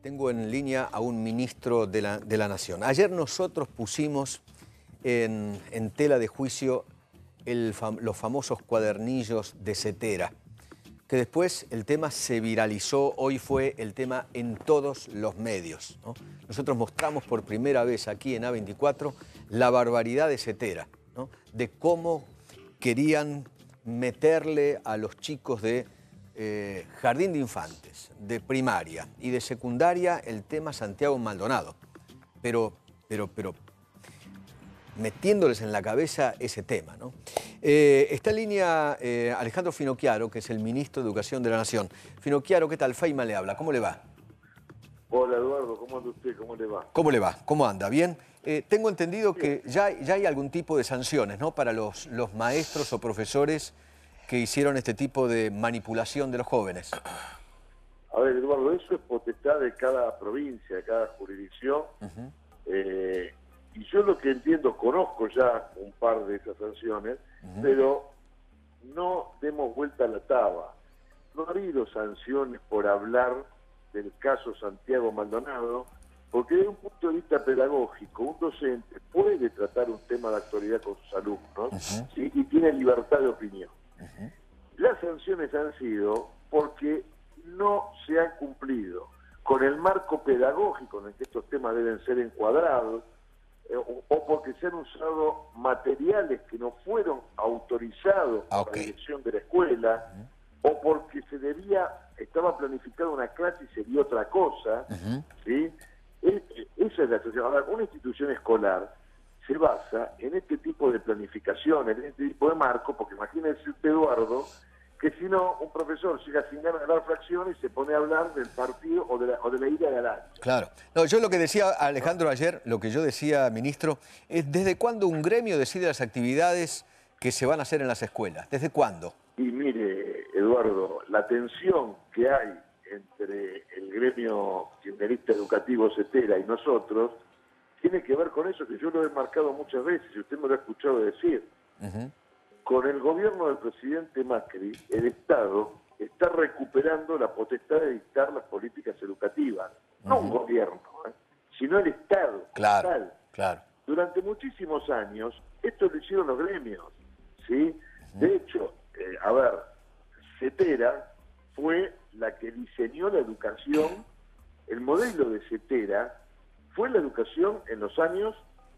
Tengo en línea a un ministro de la Nación. Ayer nosotros pusimos en tela de juicio los famosos cuadernillos de Cetera, que después el tema se viralizó, hoy fue el tema en todos los medios, ¿no? Nosotros mostramos por primera vez aquí en A24 la barbaridad de Cetera, ¿no? De cómo querían meterle a los chicos de jardín de infantes, de primaria y de secundaria el tema Santiago Maldonado, pero metiéndoles en la cabeza ese tema, ¿no? Está en línea Alejandro Finocchiaro, que es el ministro de Educación de la Nación. Finocchiaro, ¿qué tal? Feima le habla, ¿cómo le va? Hola Eduardo, ¿cómo anda usted? ¿Cómo le va? ¿Cómo le va? ¿Cómo anda? ¿Bien? Tengo entendido que ya hay algún tipo de sanciones, ¿no? Para los maestros o profesores que hicieron este tipo de manipulación de los jóvenes. A ver, Eduardo, eso es potestad de cada provincia, de cada jurisdicción. Y yo lo que entiendo, conozco ya un par de esas sanciones, pero no demos vuelta a la taba. No ha habido sanciones por hablar del caso Santiago Maldonado, porque desde un punto de vista pedagógico, un docente puede tratar un tema de actualidad con sus alumnos, ¿sí? Y tiene libertad de opinión. Las sanciones han sido porque no se han cumplido con el marco pedagógico en el que estos temas deben ser encuadrados, o porque se han usado materiales que no fueron autorizados por la dirección de la escuela, o porque estaba planificada una clase y sería otra cosa, ¿sí? Esa es la situación. Ahora, una institución escolar se basa en este tipo de planificaciones, en este tipo de marco, porque imagínense usted, Eduardo, que si no, un profesor llega sin ganas de dar fracciones y se pone a hablar del partido o de la ida de la. Claro. No, yo lo que decía Alejandro ayer, lo que yo decía, ministro, es ¿desde cuándo un gremio decide las actividades que se van a hacer en las escuelas? ¿Desde cuándo? Y mire, Eduardo, la tensión que hay entre el gremio kirchnerista educativo Cetera y nosotros tiene que ver con eso, que yo lo he marcado muchas veces y usted me lo ha escuchado decir. Con el gobierno del presidente Macri, el Estado está recuperando la potestad de dictar las políticas educativas. No un gobierno, sino el Estado. Claro, claro. Durante muchísimos años, esto lo hicieron los gremios, ¿sí? De hecho, Cetera fue la que diseñó la educación. El modelo de Cetera fue la educación en los años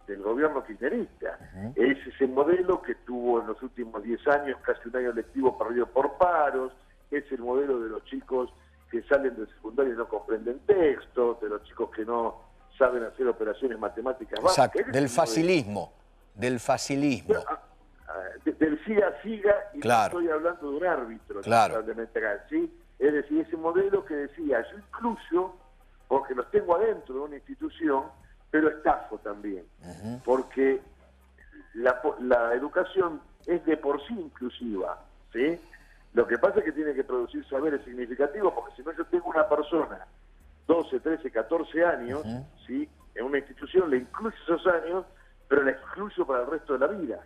del gobierno kirchnerista. Es ese modelo que tuvo en los últimos 10 años casi un año lectivo perdido por paros, es el modelo de los chicos que salen del secundario y no comprenden texto, de los chicos que no saben hacer operaciones matemáticas básicas. Exacto, del facilismo, del facilismo. Del siga, y claro. No estoy hablando de un árbitro, claro. ¿Sí? Es decir, ese modelo que decía, yo incluyo, porque los tengo adentro de una institución, pero estafo también, porque la educación es de por sí inclusiva, ¿sí? Lo que pasa es que tiene que producir saberes significativos, porque si no yo tengo una persona, 12, 13, 14 años, ¿sí? En una institución le incluyo esos años, pero la excluyo para el resto de la vida,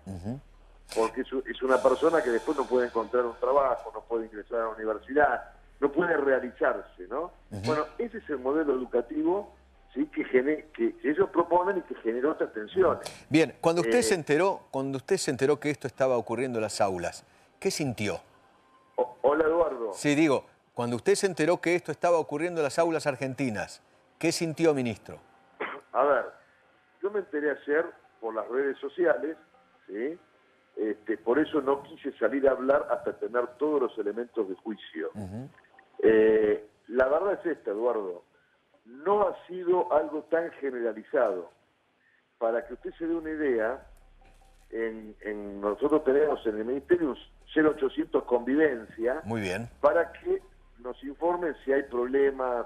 porque es una persona que después no puede encontrar un trabajo, no puede ingresar a la universidad, no puede realizarse, ¿no? Bueno, ese es el modelo educativo, ¿sí? que ellos proponen y que generó estas tensiones. Bien, cuando usted se enteró que esto estaba ocurriendo en las aulas, ¿qué sintió? Hola, Eduardo. Sí, digo, cuando usted se enteró que esto estaba ocurriendo en las aulas argentinas, ¿qué sintió, ministro? A ver, yo me enteré ayer por las redes sociales, ¿sí? Por eso no quise salir a hablar hasta tener todos los elementos de juicio. La verdad es esta, Eduardo. No ha sido algo tan generalizado. Para que usted se dé una idea, nosotros tenemos en el Ministerio un 0800 Convivencia. Muy bien. Para que nos informen si hay problemas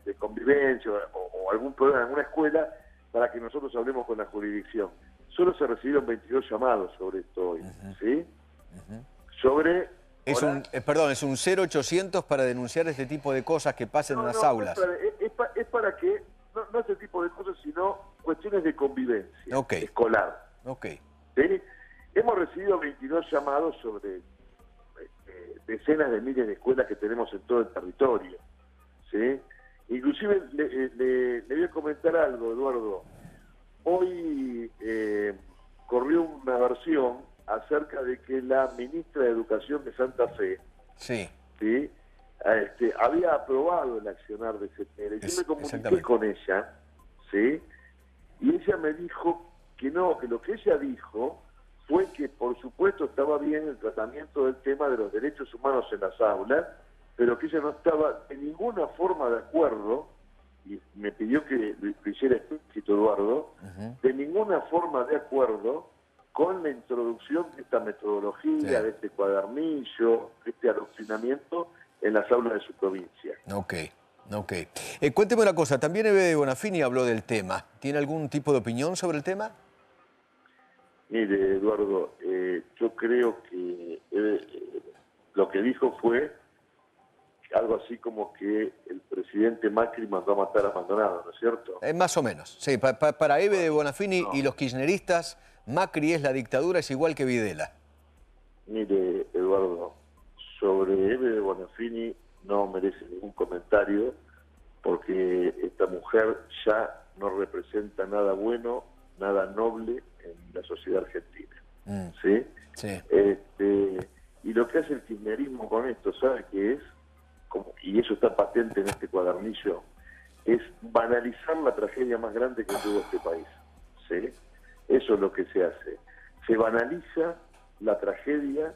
de convivencia o algún problema en alguna escuela, para que nosotros hablemos con la jurisdicción. Solo se recibieron 22 llamados sobre esto hoy, ¿sí? Sobre... Es un 0800 para denunciar este tipo de cosas que pasen en las aulas. Es para que, no este tipo de cosas, sino cuestiones de convivencia escolar. ¿Sí? Hemos recibido 22 llamados sobre decenas de miles de escuelas que tenemos en todo el territorio, ¿sí? Inclusive le voy a comentar algo, Eduardo. Hoy corrió una versión acerca de que la ministra de Educación de Santa Fe, Sí. ¿sí? Había aprobado el accionar de CETERA. Yo me comuniqué con ella, ¿sí? Y ella me dijo que no, que lo que ella dijo fue que por supuesto estaba bien el tratamiento del tema de los derechos humanos en las aulas, pero que ella no estaba de ninguna forma de acuerdo, y me pidió que lo hiciera explícito, Eduardo, de ninguna forma de acuerdo con la introducción de esta metodología, de este cuadernillo, de este adoctrinamiento en las aulas de su provincia. Ok. Cuénteme una cosa, también Eve Bonafini habló del tema. ¿Tiene algún tipo de opinión sobre el tema? Mire, Eduardo, yo creo que lo que dijo fue algo así como que el presidente Macri mandó a matar a Maldonado, ¿no es cierto? Más o menos, sí. Para Eve Bonafini y los kirchneristas, Macri es la dictadura, es igual que Videla. Mire, Eduardo, sobre Eve Bonafini no merece ningún comentario, porque esta mujer ya no representa nada bueno, nada noble en la sociedad argentina. ¿Sí? Sí. Y lo que hace el kirchnerismo con esto, ¿sabe qué es? Y eso está patente en este cuadernillo, es banalizar la tragedia más grande que tuvo este país. ¿Sí? Eso es lo que se hace. Se banaliza la tragedia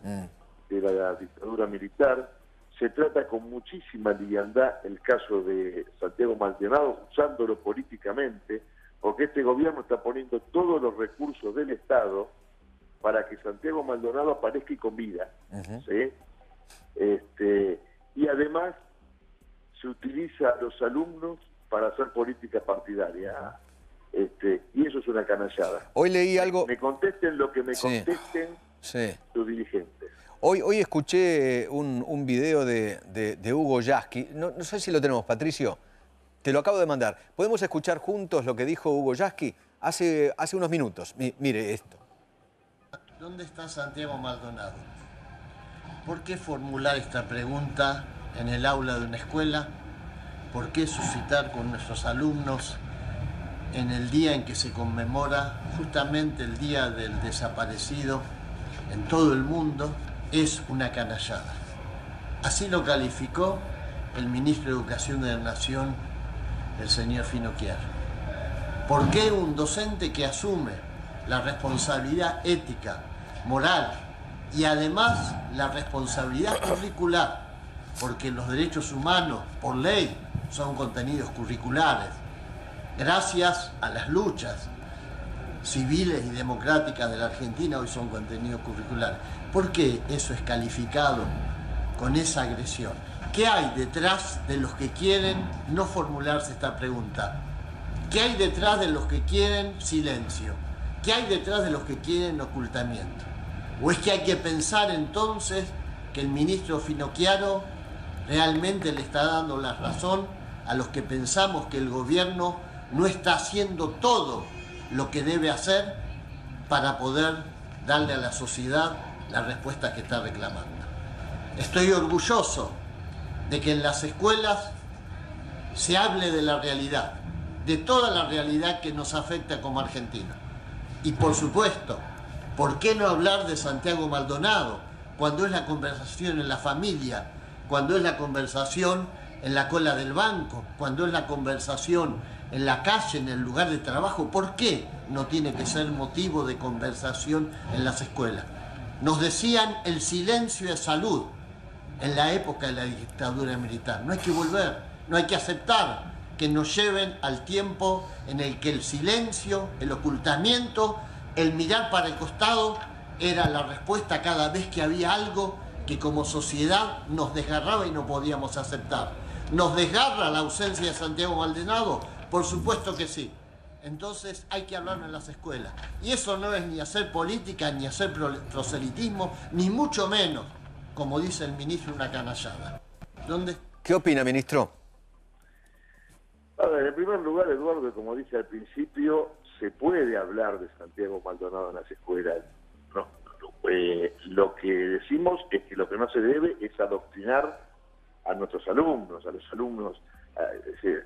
de la dictadura militar, se trata con muchísima liviandad el caso de Santiago Maldonado, usándolo políticamente, porque este gobierno está poniendo todos los recursos del Estado para que Santiago Maldonado aparezca y con vida. ¿Sí? Y además se utiliza a los alumnos para hacer política partidaria. Y eso es una canallada. Hoy leí algo... Me contesten lo que me contesten sus dirigentes. Hoy escuché un video de Hugo Yasky. No sé si lo tenemos, Patricio. Te lo acabo de mandar. ¿Podemos escuchar juntos lo que dijo Hugo Yasky hace unos minutos? Mire esto. ¿Dónde está Santiago Maldonado? ¿Por qué formular esta pregunta en el aula de una escuela? ¿Por qué suscitar con nuestros alumnos en el día en que se conmemora justamente el Día del Desaparecido en todo el mundo? Es una canallada. Así lo calificó el ministro de Educación de la Nación, el señor Finocchiaro. ¿Por qué un docente que asume la responsabilidad ética, moral y además la responsabilidad curricular, porque los derechos humanos, por ley, son contenidos curriculares, gracias a las luchas civiles y democráticas de la Argentina, hoy son contenidos curriculares? ¿Por qué eso es calificado con esa agresión? ¿Qué hay detrás de los que quieren no formularse esta pregunta? ¿Qué hay detrás de los que quieren silencio? ¿Qué hay detrás de los que quieren ocultamiento? ¿O es que hay que pensar entonces que el ministro Finocchiaro realmente le está dando la razón a los que pensamos que el gobierno no está haciendo todo lo que debe hacer para poder darle a la sociedad la respuesta que está reclamando? Estoy orgulloso de que en las escuelas se hable de la realidad, de toda la realidad que nos afecta como argentinos. Y por supuesto, ¿por qué no hablar de Santiago Maldonado cuando es la conversación en la familia, cuando es la conversación en la cola del banco, cuando es la conversación en la calle, en el lugar de trabajo? ¿Por qué no tiene que ser motivo de conversación en las escuelas? Nos decían el silencio es salud en la época de la dictadura militar. No hay que volver, no hay que aceptar que nos lleven al tiempo en el que el silencio, el ocultamiento, el mirar para el costado era la respuesta cada vez que había algo que como sociedad nos desgarraba y no podíamos aceptar. ¿Nos desgarra la ausencia de Santiago Maldonado? Por supuesto que sí. Entonces hay que hablarlo en las escuelas. Y eso no es ni hacer política, ni hacer proselitismo, ni mucho menos, como dice el ministro, una canallada. ¿Dónde? ¿Qué opina, ministro? A ver, en primer lugar, Eduardo, como dije al principio, se puede hablar de Santiago Maldonado en las escuelas. Lo que decimos es que lo que no se debe es adoctrinar a nuestros alumnos, a los alumnos. Es decir,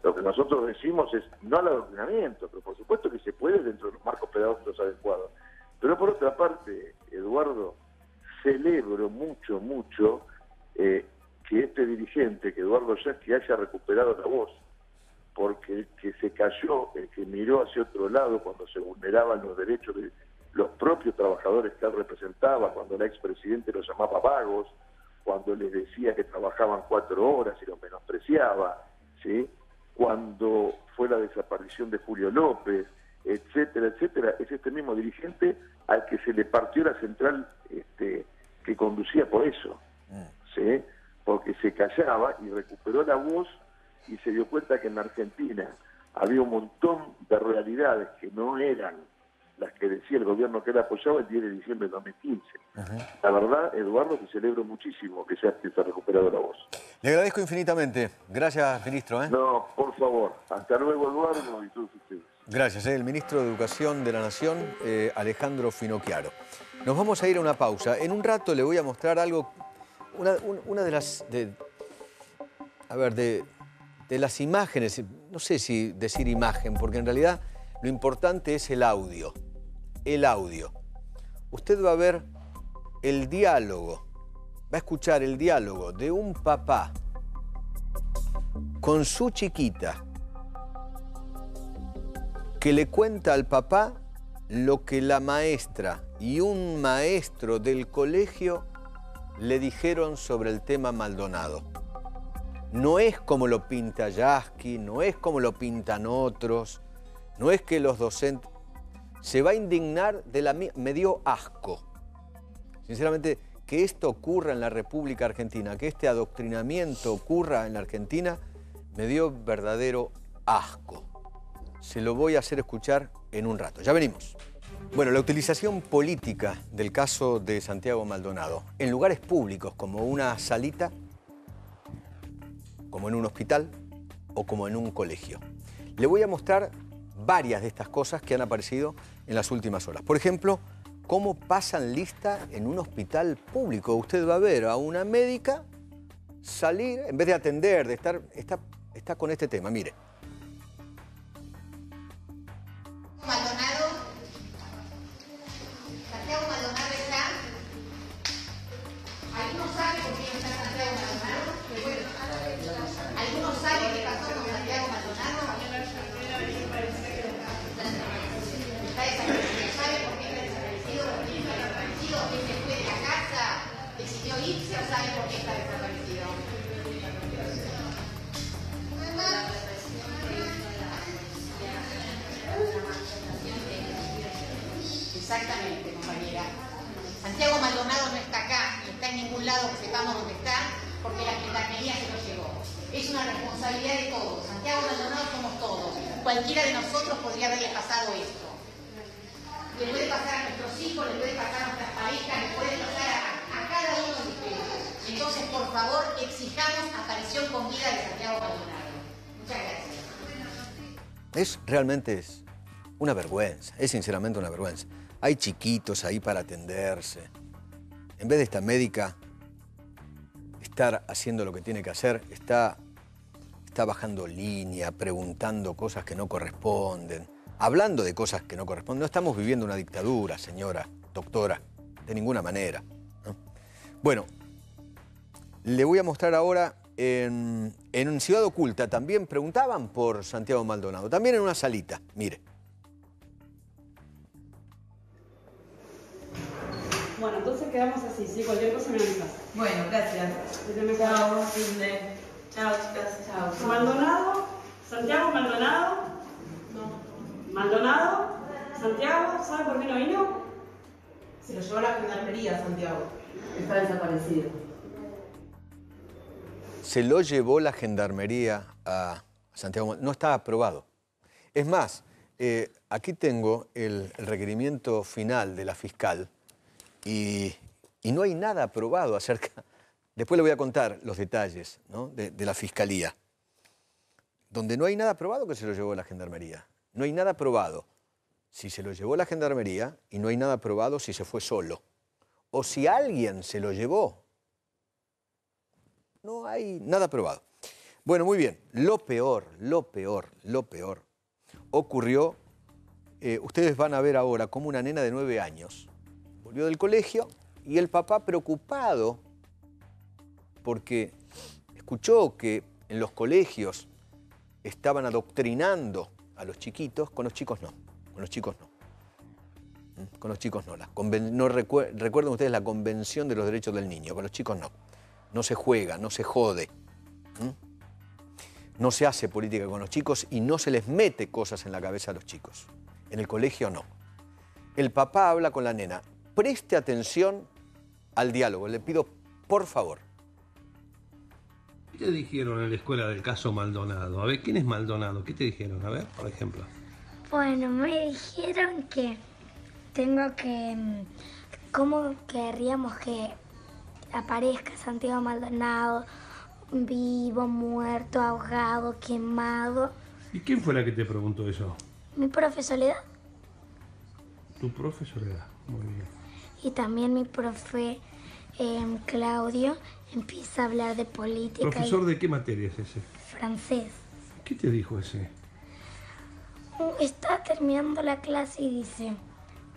lo que nosotros decimos es no al adoctrinamiento, pero por supuesto que se puede dentro de los marcos pedagógicos adecuados. Pero por otra parte, Eduardo, celebro mucho que este dirigente, que Eduardo Yasky, haya recuperado la voz, porque el que se cayó, el que miró hacia otro lado cuando se vulneraban los derechos de los propios trabajadores que él representaba, cuando el expresidente los llamaba vagos, cuando les decía que trabajaban 4 horas y los menospreciaba, ¿sí? Cuando fue la desaparición de Julio López, etcétera, es este mismo dirigente al que se le partió la central que conducía por eso, ¿sí? Porque se callaba y recuperó la voz y se dio cuenta que en la Argentina había un montón de realidades que no eran las que decía el gobierno que él apoyaba el 10 de diciembre de 2015. La verdad, Eduardo, te celebro muchísimo que se haya recuperado la voz. Le agradezco infinitamente. Gracias, ministro. No, por favor. Hasta luego, Eduardo, y todos ustedes. Gracias. El ministro de Educación de la Nación, Alejandro Finocchiaro. Nos vamos a ir a una pausa. En un rato le voy a mostrar algo, una de las... de las imágenes, no sé si decir imagen, porque en realidad lo importante es el audio. El audio. Usted va a ver el diálogo, va a escuchar el diálogo de un papá con su chiquita que le cuenta al papá lo que la maestra y un maestro del colegio le dijeron sobre el tema Maldonado. No es como lo pinta Yasky, no es como lo pintan otros, no es que los docentes... Se va a indignar de la... Me dio asco. Sinceramente, que esto ocurra en la República Argentina, que este adoctrinamiento ocurra en la Argentina, me dio verdadero asco. Se lo voy a hacer escuchar en un rato. Ya venimos. Bueno, la utilización política del caso de Santiago Maldonado en lugares públicos como una salita, como en un hospital o como en un colegio. Le voy a mostrar varias de estas cosas que han aparecido en las últimas horas. Por ejemplo, cómo pasan lista en un hospital público. Usted va a ver a una médica salir, en vez de atender, de estar, está con este tema, mire. Maldonado, Santiago Maldonado está. ¿Alguno sabe por qué no está Santiago Maldonado? ¿Alguno sabe qué pasó con Santiago Maldonado? Está desaparecido. ¿Sabe por qué está desaparecido? ¿Por qué está desaparecido? ¿Él se fue de la casa? ¿Decidió irse o sabe por qué está desaparecido? Exactamente, compañera. Santiago Maldonado no está acá, ni está en ningún lado que sepamos dónde está, porque la gendarmería se lo llevó. Es una responsabilidad de todos. Santiago Maldonado somos todos. Cualquiera de nosotros podría haberle pasado esto. Le puede pasar a nuestros hijos, le puede pasar a nuestras parejas, le puede pasar a cada uno de ustedes. Entonces, por favor, exijamos aparición con vida de Santiago Maldonado. Muchas gracias. Realmente es una vergüenza, es sinceramente una vergüenza. Hay chiquitos ahí para atenderse. En vez de esta médica estar haciendo lo que tiene que hacer, está bajando línea, preguntando cosas que no corresponden, hablando de cosas que no corresponden. No estamos viviendo una dictadura, señora, doctora, de ninguna manera, ¿no? Bueno, le voy a mostrar ahora en Ciudad Oculta. También preguntaban por Santiago Maldonado, también en una salita, mire. Bueno, entonces quedamos así, ¿sí? Cualquier cosa me avisas. Bueno, gracias. Chao, Sidney. Chao, chicas. Chao. Maldonado, Santiago Maldonado. No. Maldonado, Santiago, ¿sabe por qué no vino? Se lo llevó a la gendarmería, Santiago. Está desaparecido. Se lo llevó la gendarmería a Santiago. No está aprobado. Es más, aquí tengo el requerimiento final de la fiscal y no hay nada aprobado acerca... Después le voy a contar los detalles, ¿no?, de la fiscalía. Donde no hay nada aprobado que se lo llevó la gendarmería. No hay nada aprobado si se lo llevó la gendarmería y no hay nada aprobado si se fue solo. O si alguien se lo llevó. No hay nada probado. Bueno, muy bien. Lo peor ocurrió. Ustedes van a ver ahora cómo una nena de 9 años volvió del colegio y el papá preocupado porque escuchó que en los colegios estaban adoctrinando a los chiquitos, con los chicos no, con los chicos no. Con los chicos no. Recuerden ustedes la Convención de los Derechos del Niño, con los chicos no. No se juega, no se jode. No se hace política con los chicos y no se les mete cosas en la cabeza a los chicos. En el colegio no. El papá habla con la nena. Preste atención al diálogo, le pido por favor. ¿Qué te dijeron en la escuela del caso Maldonado? A ver, ¿quién es Maldonado? ¿Qué te dijeron? A ver, por ejemplo. Bueno, me dijeron que tengo que... ¿Cómo querríamos que aparezca Santiago Maldonado vivo, muerto, ahogado, quemado? ¿Y quién fue la que te preguntó eso? Mi profe Soledad. Tu profe Soledad, muy bien. Y también mi profe Claudio empieza a hablar de política. ¿Profesor de qué materia es ese? Francés. ¿Qué te dijo ese? Está terminando la clase y dice,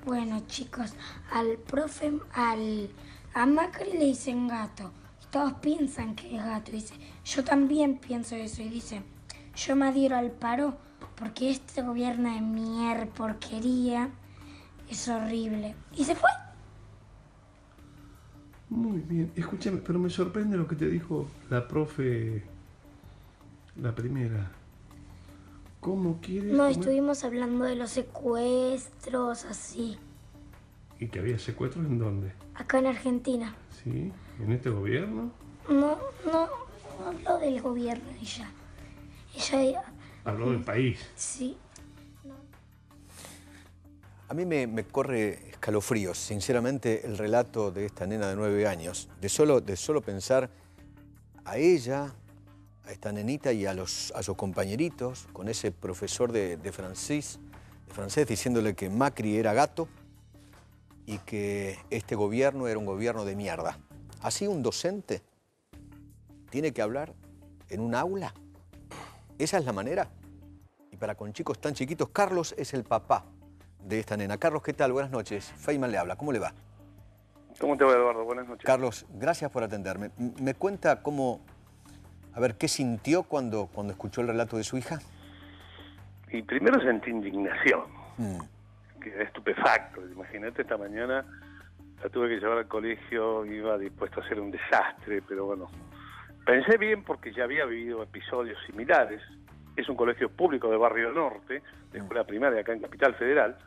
bueno chicos, al profe, a Macri le dicen gato. Y todos piensan que es gato. Y dice, yo también pienso eso. Y dice, yo me adhiero al paro porque este gobierno de mierda, porquería, es horrible. Y se fue. Muy bien. Escúchame, pero me sorprende lo que te dijo la profe, la primera. ¿Cómo quieres? No, estuvimos hablando de los secuestros, así. ¿Y que había secuestros en dónde? Acá en Argentina. ¿Sí? ¿En este gobierno? No habló del gobierno ella. Ella... Habló del país. Sí. A mí me corre escalofríos, sinceramente, el relato de esta nena de 9 años. De solo pensar a ella, a esta nenita y a sus compañeritos, con ese profesor de francés diciéndole que Macri era gato y que este gobierno era un gobierno de mierda. ¿Así un docente tiene que hablar en un aula? ¿Esa es la manera? Y para con chicos tan chiquitos, Carlos es el papá de esta nena. Carlos, ¿qué tal? Buenas noches. Feynman le habla. ¿Cómo le va? ¿Cómo te va, Eduardo? Buenas noches. Carlos, gracias por atenderme. ¿Me cuenta cómo... A ver, ¿qué sintió cuando escuchó el relato de su hija? Y primero sentí indignación. Que estupefacto. Imagínate, esta mañana la tuve que llevar al colegio, iba dispuesto a hacer un desastre, pero bueno, pensé bien porque ya había vivido episodios similares. Es un colegio público de Barrio Norte, de escuela primaria acá en Capital Federal.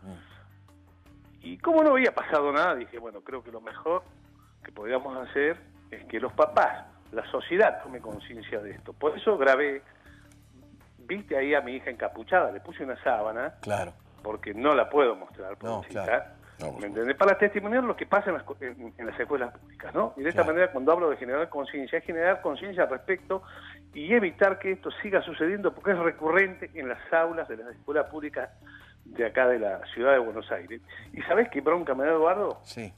Y como no había pasado nada, dije, bueno, creo que lo mejor que podríamos hacer es que los papás, la sociedad tome conciencia de esto. Por eso grabé, viste ahí a mi hija encapuchada, le puse una sábana, claro, porque no la puedo mostrar, pobrecita. No, claro. ¿Me entendés? Para testimoniar lo que pasa en las escuelas públicas, ¿no? Y de esta manera, cuando hablo de generar conciencia, es generar conciencia al respecto y evitar que esto siga sucediendo, porque es recurrente en las aulas de las escuelas públicas de acá de la ciudad de Buenos Aires. ¿Y sabés qué bronca me da, Eduardo? Sí.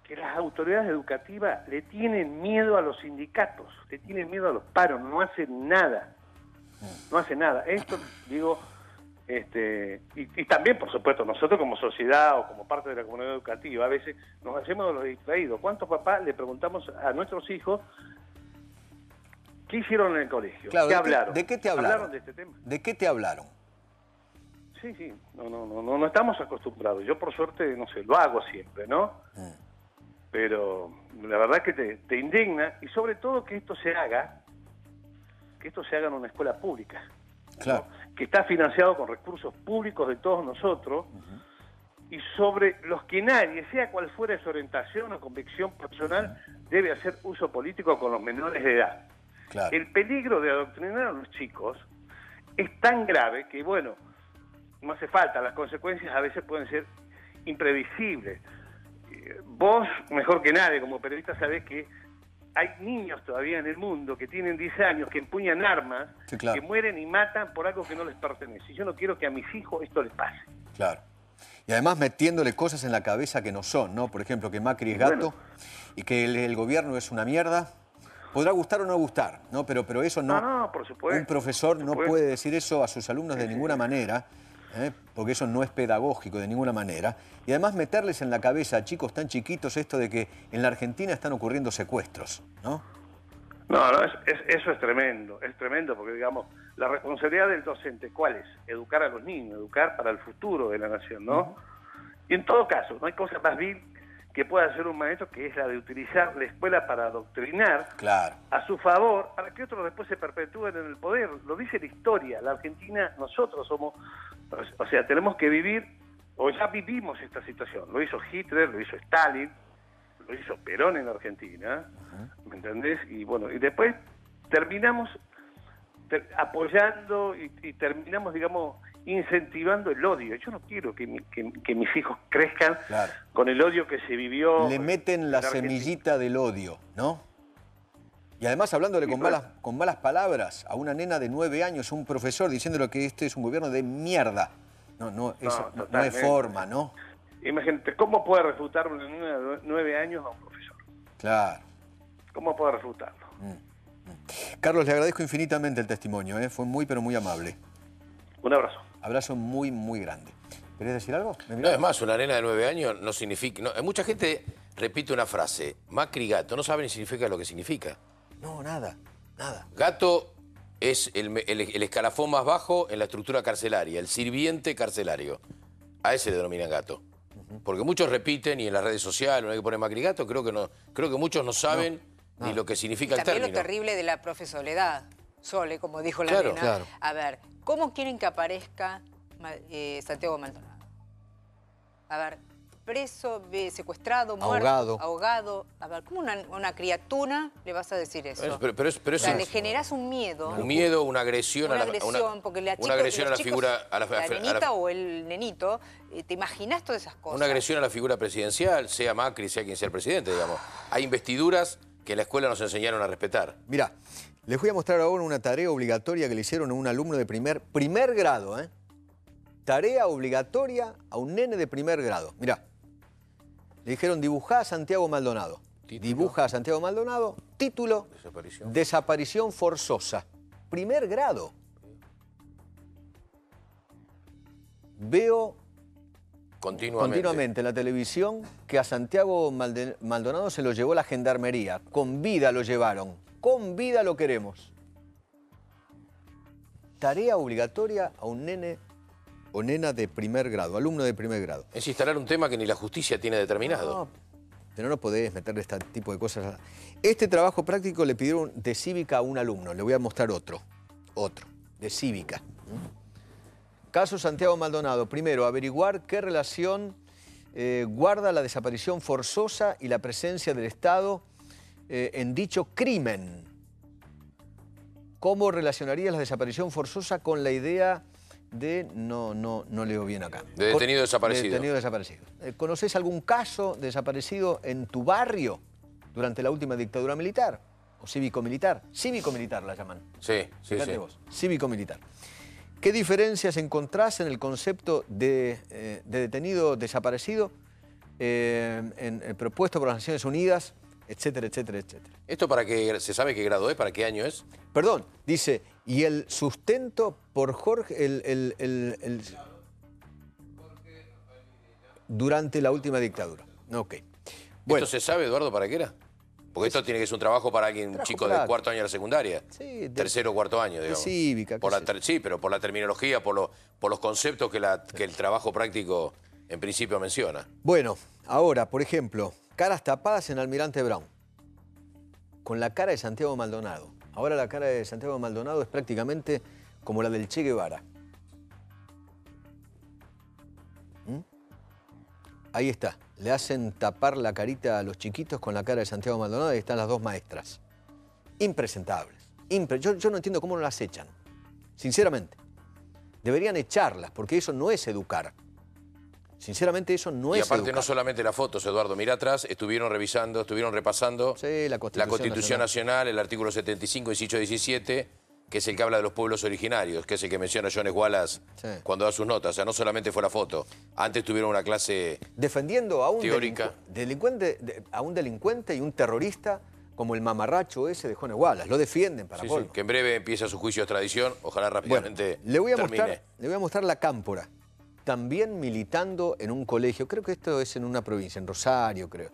Que las autoridades educativas le tienen miedo a los sindicatos, le tienen miedo a los paros, no hacen nada. No hacen nada. Esto, digo... y también, por supuesto, nosotros como sociedad o como parte de la comunidad educativa, a veces nos hacemos de los distraídos. ¿Cuántos papás le preguntamos a nuestros hijos qué hicieron en el colegio? Claro, ¿Qué hablaron? ¿De qué te hablaron? ¿Hablaron de este tema? ¿De qué te hablaron? Sí. No estamos acostumbrados. Yo, por suerte, no sé, lo hago siempre, ¿no? Pero la verdad que te indigna, y sobre todo que esto se haga en una escuela pública. Claro. ¿No? Que está financiado con recursos públicos de todos nosotros, y sobre los que nadie, sea cual fuera su orientación o convicción personal, debe hacer uso político con los menores de edad. Claro. El peligro de adoctrinar a los chicos es tan grave que, bueno, no hace falta, las consecuencias a veces pueden ser imprevisibles. Vos, mejor que nadie, como periodista, sabés que hay niños todavía en el mundo que tienen 10 años, que empuñan armas, sí, claro, que mueren y matan por algo que no les pertenece. Y yo no quiero que a mis hijos esto les pase. Claro. Y además metiéndole cosas en la cabeza que no son, ¿no? Por ejemplo, que Macri es gato, y que el gobierno es una mierda, podrá gustar o no gustar, ¿no? Pero eso no... No, por supuesto. Un profesor no puede decir eso a sus alumnos de ninguna manera, porque eso no es pedagógico de ninguna manera. Y además meterles en la cabeza a chicos tan chiquitos esto de que en la Argentina están ocurriendo secuestros, ¿no? No, eso es tremendo porque, digamos, la responsabilidad del docente, ¿cuál es? Educar a los niños, educar para el futuro de la nación, ¿no? Y en todo caso, no hay cosa más vil que pueda hacer un maestro, que es la de utilizar la escuela para adoctrinar a su favor, para que otros después se perpetúen en el poder. Lo dice la historia, la Argentina, nosotros somos, o sea, tenemos que vivir, o ya vivimos esta situación. Lo hizo Hitler, lo hizo Stalin, lo hizo Perón en la Argentina, ¿me entendés? Y bueno, y después terminamos apoyando y terminamos, digamos, incentivando el odio. Yo no quiero que mis hijos crezcan con el odio que se vivió. Le meten la semillita del odio, ¿no? Y además hablándole con malas palabras a una nena de 9 años, un profesor diciéndole que este es un gobierno de mierda. No es forma, ¿no? Imagínate, ¿cómo puede refutar una niña de 9 años a un profesor? Claro. ¿Cómo puede refutarlo? Carlos, le agradezco infinitamente el testimonio, fue muy, pero muy amable. Un abrazo. Abrazo muy, muy grande. ¿Querés decir algo? No, es más, una nena de 9 años no significa... No, mucha gente repite una frase, Macri gato, no sabe ni significa lo que significa. No, nada. Gato es el escalafón más bajo en la estructura carcelaria, el sirviente carcelario. A ese le denominan gato. Porque muchos repiten, y en las redes sociales, no hay que poner Macri gato, creo que muchos no saben ni lo que significa el término. También lo terrible de la profe Soledad, Sole, como dijo la nena. Claro. A ver, ¿cómo quieren que aparezca Santiago Maldonado? A ver, preso, secuestrado, muerto, ahogado. A ver, ¿cómo una criatura le vas a decir eso? Pero o sea, le generás un miedo. Un miedo, una agresión. Porque la una agresión a la figura... la nenita o el nenito, ¿te imaginas todas esas cosas? Una agresión a la figura presidencial, sea Macri, sea quien sea el presidente, digamos. Hay investiduras que en la escuela nos enseñaron a respetar. Mirá, les voy a mostrar ahora una tarea obligatoria que le hicieron a un alumno de primer grado, Tarea obligatoria a un nene de primer grado. Mirá. Le dijeron, dibujá a Santiago Maldonado. Dibuja a Santiago Maldonado. Título, Desaparición forzosa. Primer grado. Veo continuamente en la televisión que a Santiago Maldonado se lo llevó la gendarmería. Con vida lo llevaron. Con vida lo queremos. Tarea obligatoria a un nene o nena de primer grado, alumno de primer grado. Es instalar un tema que ni la justicia tiene determinado. No, pero no podés meterle este tipo de cosas. Este trabajo práctico le pidieron de cívica a un alumno. Le voy a mostrar otro, de cívica. Caso Santiago Maldonado. Primero, averiguar qué relación guarda la desaparición forzosa y la presencia del Estado en dicho crimen. ¿Cómo relacionarías la desaparición forzosa con la idea de, no leo bien acá, de detenido desaparecido? De detenido desaparecido. ¿Conoces algún caso de desaparecido en tu barrio durante la última dictadura militar? ¿O cívico-militar? Cívico-militar la llaman. Sí. Vos, cívico-militar. ¿Qué diferencias encontrás en el concepto de detenido desaparecido propuesto por las Naciones Unidas, etcétera, etcétera, etcétera? ¿Esto para qué se sabe qué grado es? ¿Para qué año es? Perdón, dice, y el sustento por Jorge, durante la última dictadura. Ok. Bueno. ¿Esto se sabe, Eduardo, para qué era? Porque esto tiene que ser un trabajo para alguien chico de cuarto año de la secundaria. Sí, tercero o cuarto año, digamos. De cívica. Sí, pero por la terminología, por los conceptos que el trabajo práctico en principio menciona. Bueno, ahora, por ejemplo, caras tapadas en Almirante Brown. Con la cara de Santiago Maldonado. Ahora la cara de Santiago Maldonado es prácticamente como la del Che Guevara. Ahí está. Le hacen tapar la carita a los chiquitos con la cara de Santiago Maldonado y ahí están las dos maestras. Impresentables. Yo no entiendo cómo no las echan. Sinceramente. Deberían echarlas, porque eso no es educar. Sinceramente, eso no es educar. Y aparte no solamente las fotos, Eduardo, mira atrás, estuvieron revisando, estuvieron repasando la Constitución Nacional, el artículo 75, inciso 17, que es el que habla de los pueblos originarios, que es el que menciona Jones Wallace cuando da sus notas. O sea, no solamente fue la foto. Antes tuvieron una clase defendiendo a un teórica. A un delincuente y un terrorista como el mamarracho ese de Juan Wallace. Lo defienden para Sí, que en breve empieza su juicio de extradición. Ojalá rápidamente le voy a termine. mostrar la cámpora. También militando en un colegio. Creo que esto es en una provincia, en Rosario, creo.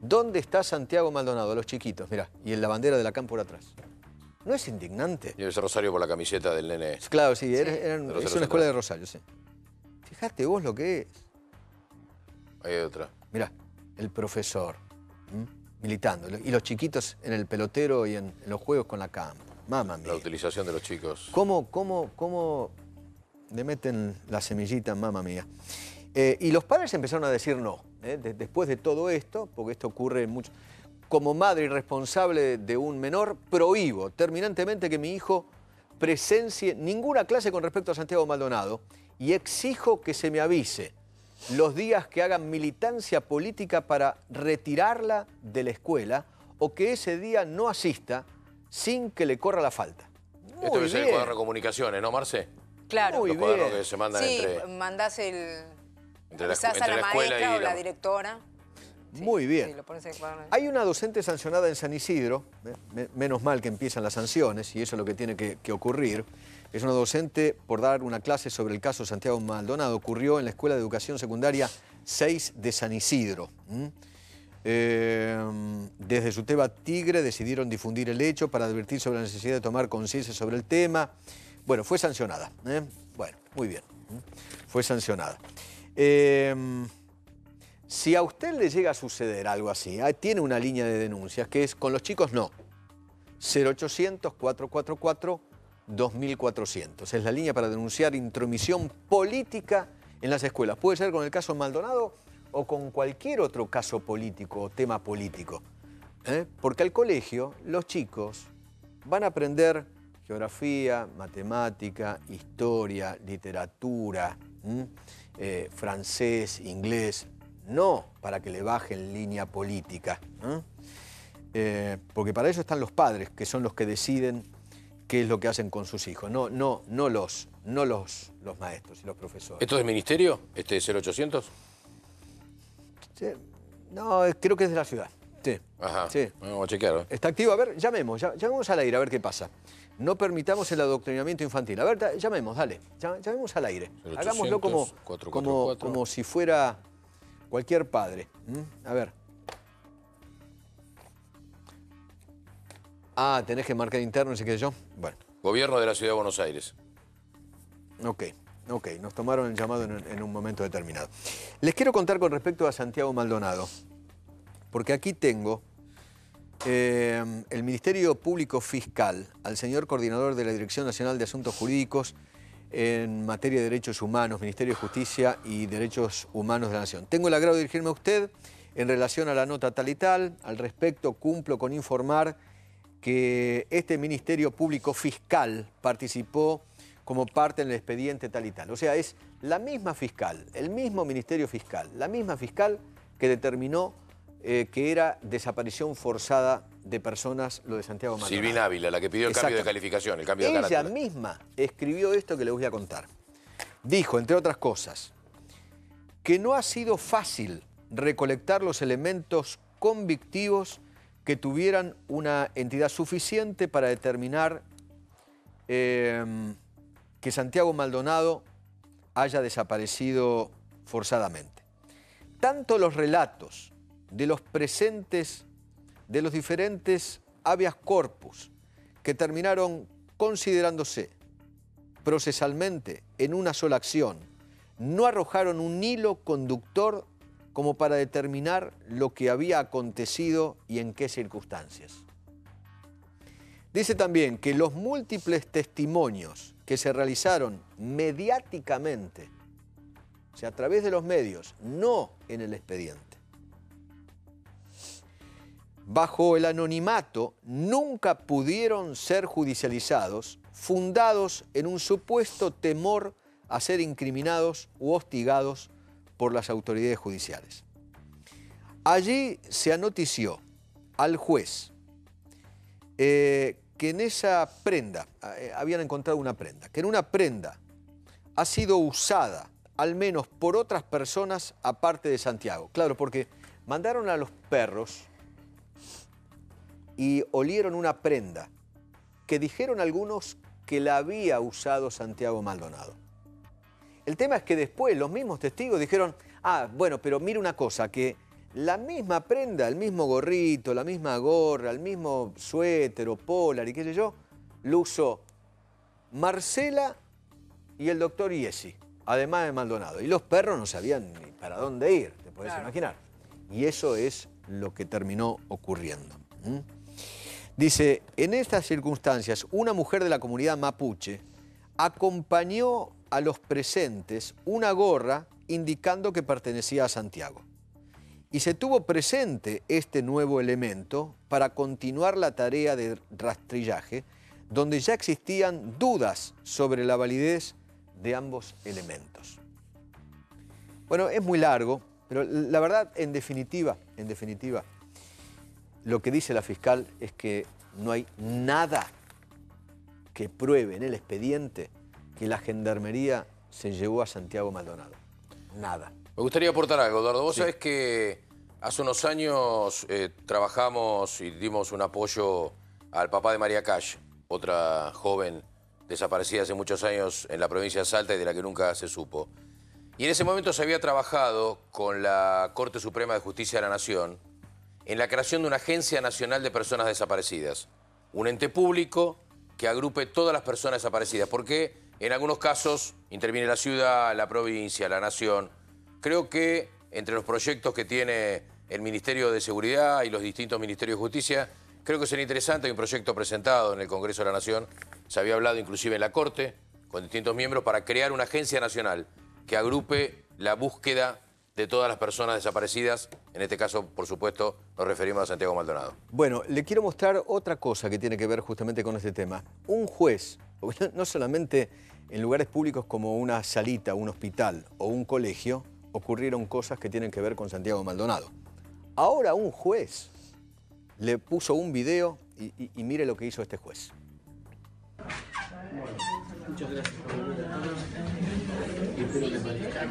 ¿Dónde está Santiago Maldonado? Los chiquitos, mirá. Y en la bandera de la cámpora atrás. ¿No es indignante? Debe ser Rosario por la camiseta del nene. Claro, sí. Es una escuela de Rosario, sí. Fíjate vos lo que es. Ahí hay otra. Mirá, el profesor. Militando. Y los chiquitos en el pelotero y en los juegos con la cámpora. Mamma mía. La utilización de los chicos. ¿Cómo le meten la semillita? Mamma mía. Y los padres empezaron a decir no. Después de todo esto, porque esto ocurre mucho. Como madre y responsable de un menor, prohíbo terminantemente que mi hijo presencie ninguna clase con respecto a Santiago Maldonado y exijo que se me avise los días que hagan militancia política para retirarla de la escuela o que ese día no asista sin que le corra la falta. Esto debe ser el cuaderno de comunicaciones, ¿no, Marce? Claro. Los cuadernos que se mandan entre... entre... mandás quizás a la maestra o la directora. Muy bien. Sí, lo pones en el cuaderno. Hay una docente sancionada en San Isidro, menos mal que empiezan las sanciones, y eso es lo que tiene que ocurrir. Es una docente por dar una clase sobre el caso Santiago Maldonado. Ocurrió en la Escuela de Educación Secundaria 6 de San Isidro. Desde Suteba Tigre decidieron difundir el hecho para advertir sobre la necesidad de tomar conciencia sobre el tema. Bueno, fue sancionada. Bueno, muy bien. Fue sancionada. Si a usted le llega a suceder algo así, tiene una línea de denuncias que es, con los chicos no, 0800-444-2400. Es la línea para denunciar intromisión política en las escuelas. Puede ser con el caso Maldonado o con cualquier otro caso político o tema político. Porque al colegio los chicos van a aprender geografía, matemática, historia, literatura, francés, inglés, no para que le bajen línea política. Porque para eso están los padres, que son los que deciden qué es lo que hacen con sus hijos, no los maestros y los profesores. ¿Esto es del ministerio, este 0800? Sí. No, creo que es de la ciudad. Sí. Ajá. Sí. Vamos a chequear. Está activo. A ver, llamemos al aire a ver qué pasa. No permitamos el adoctrinamiento infantil. A ver, llamemos, dale. Llamemos al aire. 0800, hagámoslo como si fuera cualquier padre. A ver. Tenés que marcar interno, no sé qué yo. Bueno. Gobierno de la Ciudad de Buenos Aires. Ok. Nos tomaron el llamado en un momento determinado. Les quiero contar con respecto a Santiago Maldonado, porque aquí tengo el Ministerio Público Fiscal, al señor coordinador de la Dirección Nacional de Asuntos Jurídicos en materia de derechos humanos, Ministerio de Justicia y Derechos Humanos de la Nación. Tengo el agrado de dirigirme a usted en relación a la nota tal y tal. Al respecto, cumplo con informar que este Ministerio Público Fiscal participó como parte en el expediente tal y tal. O sea, es la misma fiscal, el mismo Ministerio Fiscal, la misma fiscal que determinó que era desaparición forzada de personas lo de Santiago Maldonado. Silvina Ávila, la que pidió el cambio de calificación, el cambio de carácter. Ella misma escribió esto que les voy a contar. Dijo, entre otras cosas, que no ha sido fácil recolectar los elementos convictivos que tuvieran una entidad suficiente para determinar que Santiago Maldonado haya desaparecido forzadamente. Tanto los relatos de los presentes de los diferentes habeas corpus que terminaron considerándose procesalmente en una sola acción, no arrojaron un hilo conductor como para determinar lo que había acontecido y en qué circunstancias. Dice también que los múltiples testimonios que se realizaron mediáticamente, o sea, a través de los medios, no en el expediente, bajo el anonimato, nunca pudieron ser judicializados, fundados en un supuesto temor a ser incriminados u hostigados por las autoridades judiciales. Allí se anotició al juez que en esa prenda, habían encontrado una prenda, que en una prenda ha sido usada al menos por otras personas aparte de Santiago. Claro, porque mandaron a los perros y olieron una prenda que dijeron algunos que la había usado Santiago Maldonado. El tema es que después los mismos testigos dijeron, ah, bueno, pero mira una cosa, que la misma prenda, el mismo gorrito, la misma gorra, el mismo suéter o polar y qué sé yo, lo usó Marcela y el doctor Iesi, además de Maldonado. Y los perros no sabían ni para dónde ir, te puedes imaginar. Y eso es lo que terminó ocurriendo. Dice, en estas circunstancias, una mujer de la comunidad mapuche acompañó a los presentes una gorra indicando que pertenecía a Santiago. Y se tuvo presente este nuevo elemento para continuar la tarea de rastrillaje, donde ya existían dudas sobre la validez de ambos elementos. Bueno, es muy largo, pero la verdad, en definitiva, lo que dice la fiscal es que no hay nada que pruebe en el expediente que la Gendarmería se llevó a Santiago Maldonado. Nada. Me gustaría aportar algo, Eduardo. Vos sabés que hace unos años trabajamos y dimos un apoyo al papá de María Cash, otra joven desaparecida hace muchos años en la provincia de Salta y de la que nunca se supo. Y en ese momento se había trabajado con la Corte Suprema de Justicia de la Nación en la creación de una Agencia Nacional de Personas Desaparecidas, un ente público que agrupe todas las personas desaparecidas, porque en algunos casos interviene la ciudad, la provincia, la nación. Creo que entre los proyectos que tiene el Ministerio de Seguridad y los distintos Ministerios de Justicia, creo que sería interesante. Hay un proyecto presentado en el Congreso de la Nación, se había hablado inclusive en la Corte, con distintos miembros, para crear una agencia nacional que agrupe la búsqueda de todas las personas desaparecidas. En este caso, por supuesto, nos referimos a Santiago Maldonado. Bueno, le quiero mostrar otra cosa que tiene que ver justamente con este tema. Un juez, porque no solamente en lugares públicos como una salita, un hospital o un colegio, ocurrieron cosas que tienen que ver con Santiago Maldonado. Ahora un juez le puso un video y mire lo que hizo este juez. Muchas gracias por venir a todos y espero que parezca.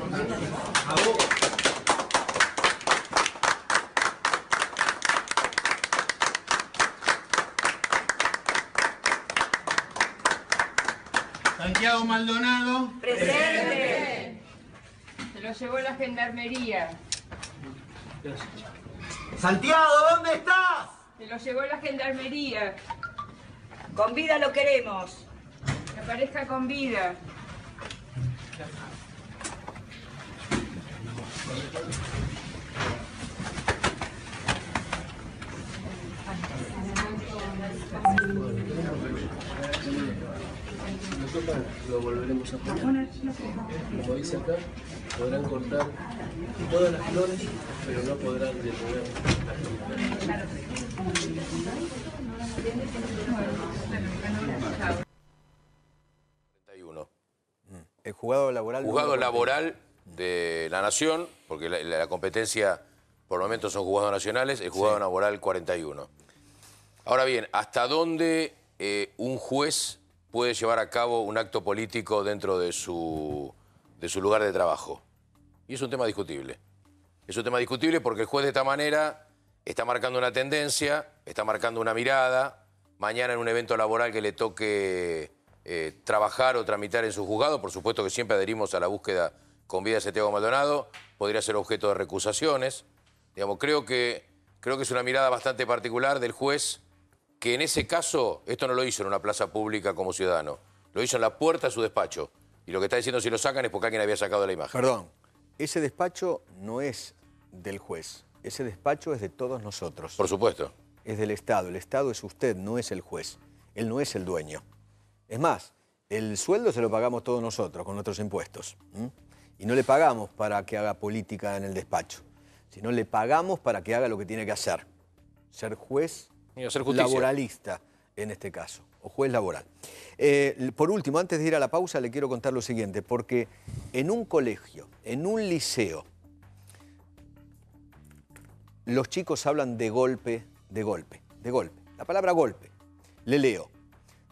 Santiago Maldonado. ¡Presente! Se lo llevó la Gendarmería. Gracias. Santiago, ¿dónde estás? Se lo llevó la Gendarmería. Con vida lo queremos. Que aparezca con vida. Nosotros lo volveremos a poner. Como dice acá, podrán cortar todas las flores, pero no podrán detener las El juzgado laboral. Juzgado laboral de la Nación, porque la competencia por el momento son juzgados nacionales, el juzgado laboral 41. Ahora bien, ¿hasta dónde un juez puede llevar a cabo un acto político dentro de su lugar de trabajo? Y es un tema discutible. Es un tema discutible porque el juez de esta manera está marcando una tendencia, está marcando una mirada. Mañana en un evento laboral que le toque trabajar o tramitar en su juzgado, por supuesto que siempre adherimos a la búsqueda con vida de Santiago Maldonado, podría ser objeto de recusaciones. Digamos, creo que es una mirada bastante particular del juez, que en ese caso, esto no lo hizo en una plaza pública como ciudadano, lo hizo en la puerta de su despacho. Y lo que está diciendo, si lo sacan, es porque alguien había sacado la imagen. Perdón, ese despacho no es del juez, ese despacho es de todos nosotros. Por supuesto. Es del Estado, el Estado es usted, no es el juez, él no es el dueño. Es más, el sueldo se lo pagamos todos nosotros con nuestros impuestos. Y no le pagamos para que haga política en el despacho, sino le pagamos para que haga lo que tiene que hacer. Ser juez laboralista en este caso, o juez laboral. Por último, antes de ir a la pausa, le quiero contar lo siguiente, porque en un colegio, en un liceo, los chicos hablan de golpe. La palabra golpe. Le leo.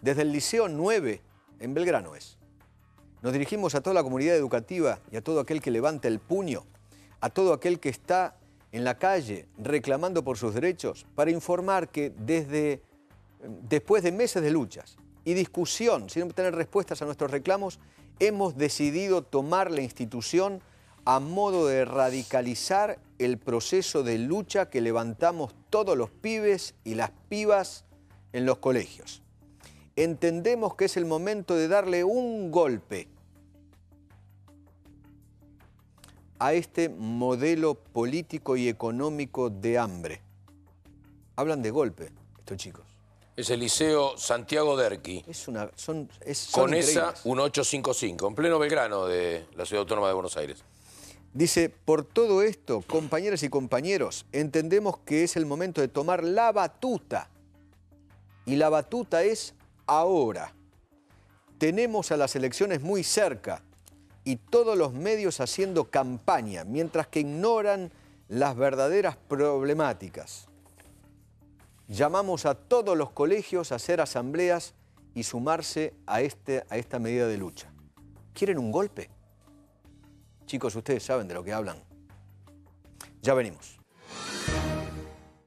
Desde el Liceo 9, en Belgrano es. Nos dirigimos a toda la comunidad educativa y a todo aquel que levanta el puño, a todo aquel que está en la calle reclamando por sus derechos para informar que después de meses de luchas y discusión, sin obtener respuestas a nuestros reclamos, hemos decidido tomar la institución a modo de radicalizar el proceso de lucha que levantamos todos los pibes y las pibas en los colegios. Entendemos que es el momento de darle un golpe a este modelo político y económico de hambre. Hablan de golpe estos chicos. Es el Liceo Santiago Derqui. Son Conesa increíbles. 1855, en pleno Belgrano de la Ciudad Autónoma de Buenos Aires. Dice, por todo esto, compañeras y compañeros, entendemos que es el momento de tomar la batuta. Y la batuta es ahora. Tenemos a las elecciones muy cerca y todos los medios haciendo campaña, mientras que ignoran las verdaderas problemáticas. Llamamos a todos los colegios a hacer asambleas y sumarse a esta medida de lucha. ¿Quieren un golpe? Chicos, ustedes saben de lo que hablan. Ya venimos.